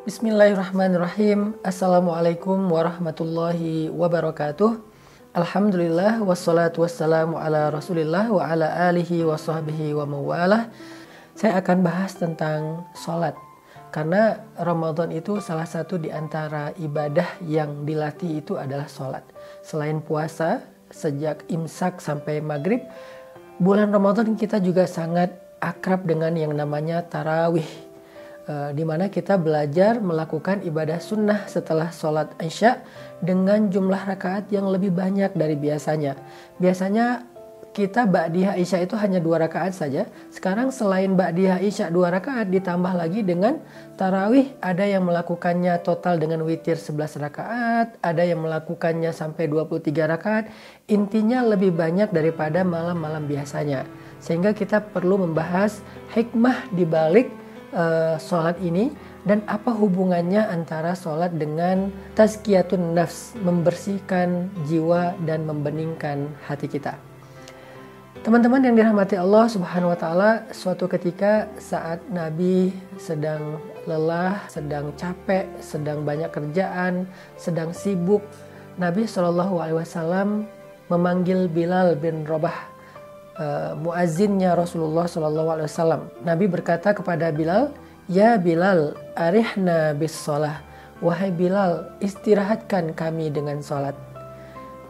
Bismillahirrahmanirrahim. Assalamualaikum warahmatullahi wabarakatuh. Alhamdulillah wassalatu wassalamu ala rasulillah wa ala alihi wa sahbihi wa mawalah. Saya akan bahas tentang sholat. Karena Ramadan itu salah satu di antara ibadah yang dilatih itu adalah sholat. Selain puasa, sejak imsak sampai maghrib, bulan Ramadan kita juga sangat akrab dengan yang namanya tarawih. Di mana kita belajar melakukan ibadah sunnah setelah sholat Isya dengan jumlah rakaat yang lebih banyak dari biasanya. Biasanya kita ba'diyah Isya itu hanya 2 rakaat saja. Sekarang selain ba'diyah Isya 2 rakaat ditambah lagi dengan tarawih, ada yang melakukannya total dengan witir 11 rakaat, ada yang melakukannya sampai 23 rakaat. Intinya lebih banyak daripada malam-malam biasanya. Sehingga kita perlu membahas hikmah di balik sholat ini dan apa hubungannya antara sholat dengan tazkiyatun nafs, membersihkan jiwa dan membeningkan hati kita. Teman-teman yang dirahmati Allah Subhanahu wa taala, suatu ketika saat Nabi sedang lelah, sedang capek, sedang banyak kerjaan, sedang sibuk, Nabi SAW memanggil Bilal bin Rabah, muazzinnya Rasulullah SAW. Nabi berkata kepada Bilal, "Ya Bilal, arihna bis sholah." Wahai Bilal, istirahatkan kami dengan sholat.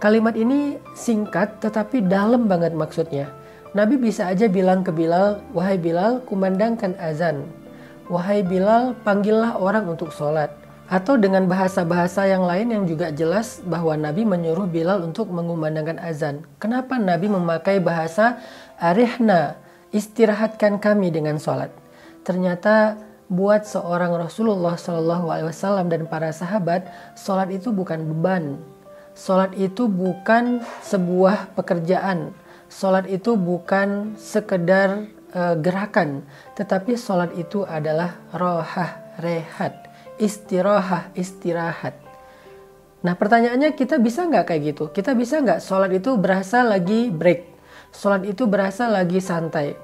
Kalimat ini singkat tetapi dalam banget maksudnya. Nabi bisa aja bilang ke Bilal, "Wahai Bilal, kumandangkan azan. Wahai Bilal, panggillah orang untuk sholat." Atau dengan bahasa-bahasa yang lain yang juga jelas bahwa Nabi menyuruh Bilal untuk mengumandangkan azan. Kenapa Nabi memakai bahasa arihna, istirahatkan kami dengan sholat? Ternyata buat seorang Rasulullah SAW dan para sahabat, sholat itu bukan beban. Sholat itu bukan sebuah pekerjaan. Sholat itu bukan sekedar gerakan. Tetapi sholat itu adalah rohah, rehat. Istirahat. Nah pertanyaannya, kita bisa nggak kayak gitu? Kita bisa nggak sholat itu berasa lagi break? Sholat itu berasa lagi santai?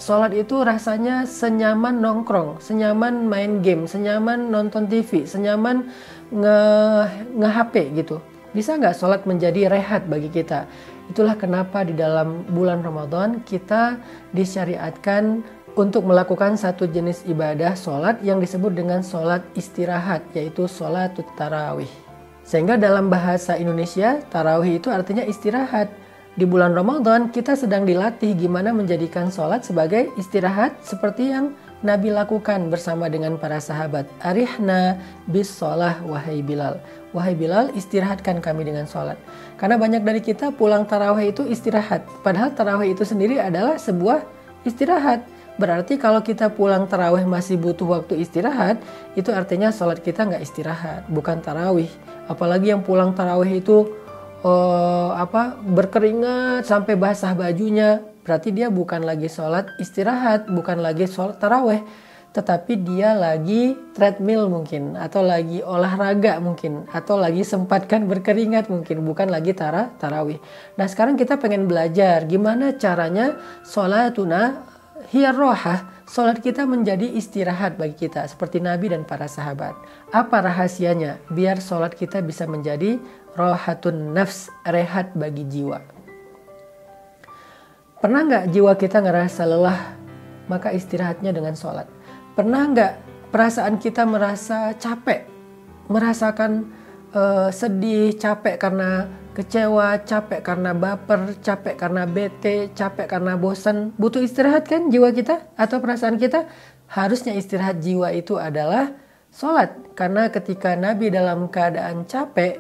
Sholat itu rasanya senyaman nongkrong, senyaman main game, senyaman nonton TV, senyaman nge-HP gitu. Bisa nggak sholat menjadi rehat bagi kita? Itulah kenapa di dalam bulan Ramadan kita disyariatkan untuk melakukan satu jenis ibadah sholat yang disebut dengan sholat istirahat, yaitu sholat tarawih. Sehingga dalam bahasa Indonesia, tarawih itu artinya istirahat. Di bulan Ramadan kita sedang dilatih gimana menjadikan sholat sebagai istirahat seperti yang Nabi lakukan bersama dengan para sahabat. Arihna bis sholah wahai Bilal. Wahai Bilal, istirahatkan kami dengan sholat. Karena banyak dari kita pulang tarawih itu istirahat. Padahal tarawih itu sendiri adalah sebuah istirahat. Berarti kalau kita pulang tarawih masih butuh waktu istirahat, itu artinya sholat kita nggak istirahat, bukan tarawih. Apalagi yang pulang tarawih itu berkeringat sampai basah bajunya, berarti dia bukan lagi sholat istirahat, bukan lagi sholat tarawih, tetapi dia lagi treadmill mungkin, atau lagi olahraga mungkin, atau lagi sempatkan berkeringat mungkin, bukan lagi tarawih. Nah sekarang kita pengen belajar gimana caranya sholatuna hiya rohah, sholat kita menjadi istirahat bagi kita seperti Nabi dan para sahabat. Apa rahasianya biar sholat kita bisa menjadi rohatun nafs, rehat bagi jiwa? Pernah nggak jiwa kita ngerasa lelah, maka istirahatnya dengan sholat? Pernah nggak perasaan kita merasa capek, merasakan sedih, capek karena kecewa, capek karena baper, capek karena bete, capek karena bosan? Butuh istirahat kan jiwa kita atau perasaan kita? Harusnya istirahat jiwa itu adalah sholat. Karena ketika Nabi dalam keadaan capek,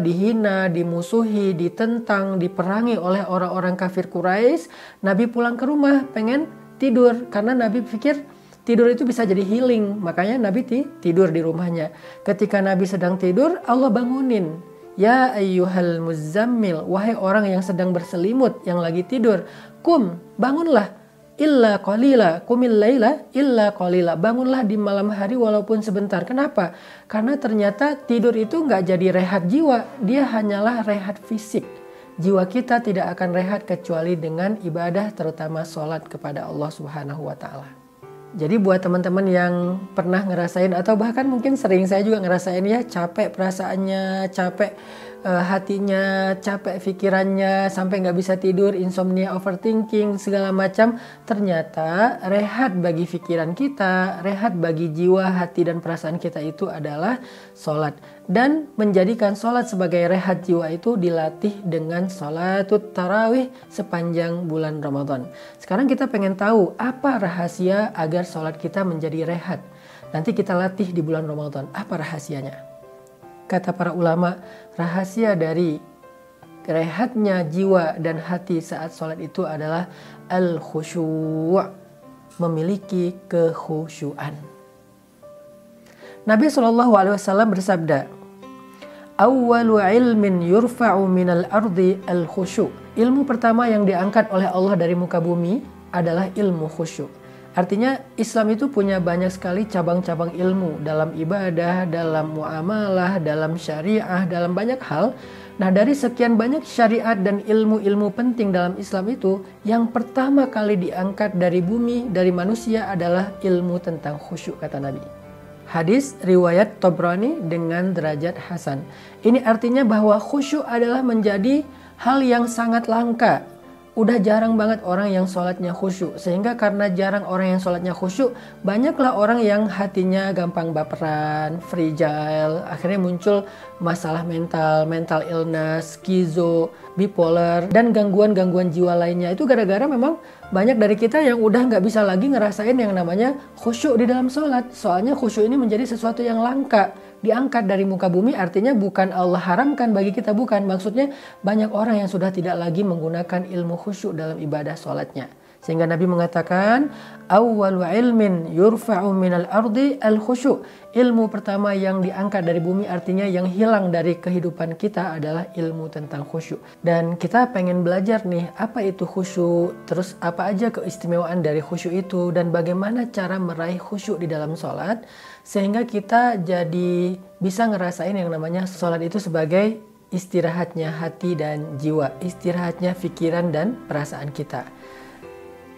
dihina, dimusuhi, ditentang, diperangi oleh orang-orang kafir Quraisy, Nabi pulang ke rumah pengen tidur karena Nabi pikir tidur itu bisa jadi healing. Makanya Nabi tidur di rumahnya. Ketika Nabi sedang tidur, Allah bangunin. Ya ayyuhal muzammil, wahai orang yang sedang berselimut, yang lagi tidur, kum, bangunlah. Illa qalila, qumil laila illa qalila. Bangunlah di malam hari walaupun sebentar. Kenapa? Karena ternyata tidur itu nggak jadi rehat jiwa, dia hanyalah rehat fisik. Jiwa kita tidak akan rehat kecuali dengan ibadah, terutama sholat kepada Allah Subhanahu wa Ta'ala. Jadi buat teman-teman yang pernah ngerasain atau bahkan mungkin sering, saya juga ngerasain ya, capek perasaannya, capek hatinya, capek pikirannya, sampai nggak bisa tidur, insomnia, overthinking, segala macam. Ternyata rehat bagi pikiran kita, rehat bagi jiwa, hati, dan perasaan kita itu adalah sholat. Dan menjadikan sholat sebagai rehat jiwa itu dilatih dengan sholatut tarawih sepanjang bulan Ramadan. Sekarang kita pengen tahu apa rahasia agar sholat kita menjadi rehat. Nanti kita latih di bulan Ramadan. Apa rahasianya? Kata para ulama, rahasia dari rehatnya jiwa dan hati saat sholat itu adalah al-khusyu', memiliki kekhusyuan. Nabi SAW bersabda, "Awwalu ilmin yurfa'u minal ardi al-khusyu'." Ilmu pertama yang diangkat oleh Allah dari muka bumi adalah ilmu khusyuk. Artinya Islam itu punya banyak sekali cabang-cabang ilmu dalam ibadah, dalam muamalah, dalam syariah, dalam banyak hal. Nah, dari sekian banyak syariat dan ilmu-ilmu penting dalam Islam itu, yang pertama kali diangkat dari bumi, dari manusia adalah ilmu tentang khusyuk, kata Nabi. Hadis riwayat Tabrani dengan derajat hasan. Ini artinya bahwa khusyuk adalah menjadi hal yang sangat langka. Udah jarang banget orang yang sholatnya khusyuk. Sehingga karena jarang orang yang sholatnya khusyuk, banyaklah orang yang hatinya gampang baperan, fragile. Akhirnya muncul masalah mental, mental illness, skizo, bipolar, dan gangguan-gangguan jiwa lainnya. Itu gara-gara memang banyak dari kita yang udah nggak bisa lagi ngerasain yang namanya khusyuk di dalam sholat. Soalnya khusyuk ini menjadi sesuatu yang langka. Diangkat dari muka bumi artinya bukan Allah haramkan bagi kita, bukan. Maksudnya banyak orang yang sudah tidak lagi menggunakan ilmu khusyuk dalam ibadah sholatnya. Sehingga Nabi mengatakan, awwalu ilmin yurfa'u minal ardi al-khusyu'. Ilmu pertama yang diangkat dari bumi artinya yang hilang dari kehidupan kita adalah ilmu tentang khusyuk. Dan kita pengen belajar nih, apa itu khusyuk, terus apa aja keistimewaan dari khusyuk itu, dan bagaimana cara meraih khusyuk di dalam sholat. Sehingga kita jadi bisa ngerasain yang namanya sholat itu sebagai istirahatnya hati dan jiwa, istirahatnya pikiran dan perasaan kita.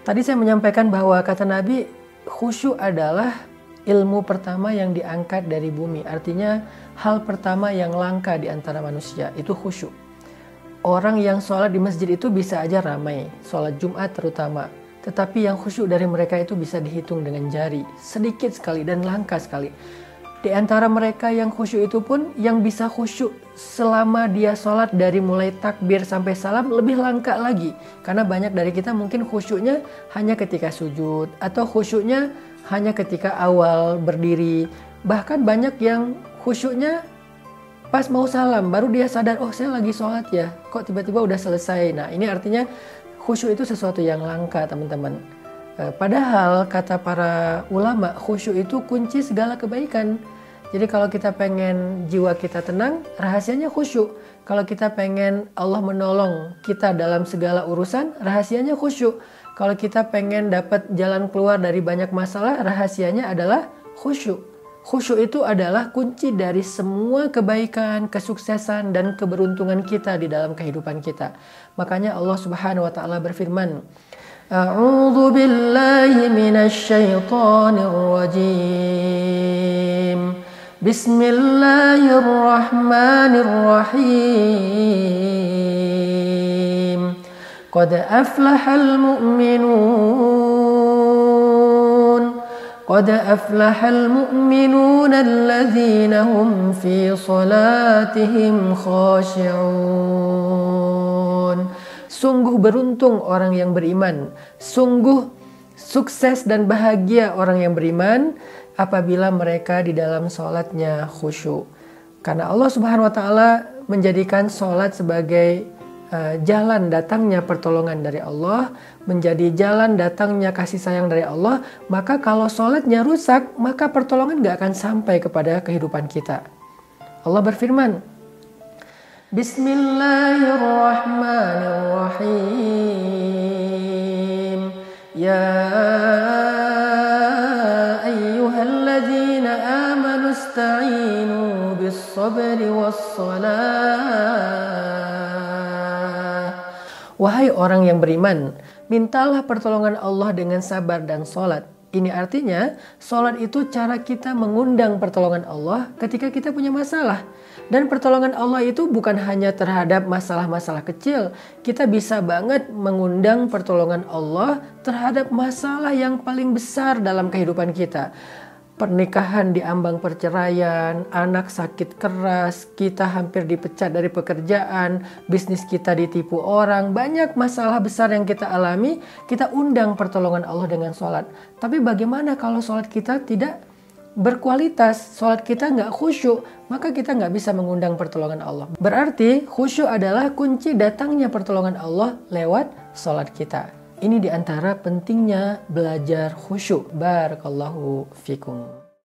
Tadi saya menyampaikan bahwa kata Nabi, khusyuk adalah ilmu pertama yang diangkat dari bumi. Artinya hal pertama yang langka di antara manusia itu khusyuk. Orang yang sholat di masjid itu bisa aja ramai, sholat Jumat terutama. Tetapi yang khusyuk dari mereka itu bisa dihitung dengan jari, sedikit sekali dan langka sekali. Di antara mereka yang khusyuk itu pun, yang bisa khusyuk selama dia sholat dari mulai takbir sampai salam lebih langka lagi. Karena banyak dari kita mungkin khusyuknya hanya ketika sujud, atau khusyuknya hanya ketika awal berdiri. Bahkan banyak yang khusyuknya pas mau salam, baru dia sadar, oh saya lagi sholat ya, kok tiba-tiba udah selesai. Nah ini artinya khusyuk itu sesuatu yang langka, teman-teman. Padahal kata para ulama, khusyuk itu kunci segala kebaikan. Jadi kalau kita pengen jiwa kita tenang, rahasianya khusyuk. Kalau kita pengen Allah menolong kita dalam segala urusan, rahasianya khusyuk. Kalau kita pengen dapat jalan keluar dari banyak masalah, rahasianya adalah khusyuk. Khusyuk itu adalah kunci dari semua kebaikan, kesuksesan, dan keberuntungan kita di dalam kehidupan kita. Makanya Allah Subhanahu wa Ta'ala berfirman, A'udzu billahi minasy syaithanir rajim. Bismillahirrahmanirrahim. Qad aflahal mu'minun. Qad aflahal mu'minun alladzina hum fi salatihim khashi'un. Sungguh beruntung orang yang beriman. Sungguh sukses dan bahagia orang yang beriman apabila mereka di dalam sholatnya khusyuk. Karena Allah Subhanahu wa Ta'ala menjadikan sholat sebagai jalan datangnya pertolongan dari Allah, menjadi jalan datangnya kasih sayang dari Allah. Maka kalau sholatnya rusak, maka pertolongan gak akan sampai kepada kehidupan kita. Allah berfirman, Bismillahirrahmanirrahim. Ya ayyuhalladzina amanu ista'inu bis-sabri was-salah. Wahai orang yang beriman, mintalah pertolongan Allah dengan sabar dan sholat. Ini artinya sholat itu cara kita mengundang pertolongan Allah ketika kita punya masalah. Dan pertolongan Allah itu bukan hanya terhadap masalah-masalah kecil. Kita bisa banget mengundang pertolongan Allah terhadap masalah yang paling besar dalam kehidupan kita. Pernikahan diambang perceraian, anak sakit keras, kita hampir dipecat dari pekerjaan, bisnis kita ditipu orang, banyak masalah besar yang kita alami, kita undang pertolongan Allah dengan sholat. Tapi bagaimana kalau sholat kita tidak berkualitas, sholat kita nggak khusyuk, maka kita nggak bisa mengundang pertolongan Allah. Berarti khusyuk adalah kunci datangnya pertolongan Allah lewat sholat kita. Ini diantara pentingnya belajar khusyuk. Barakallahu fikum.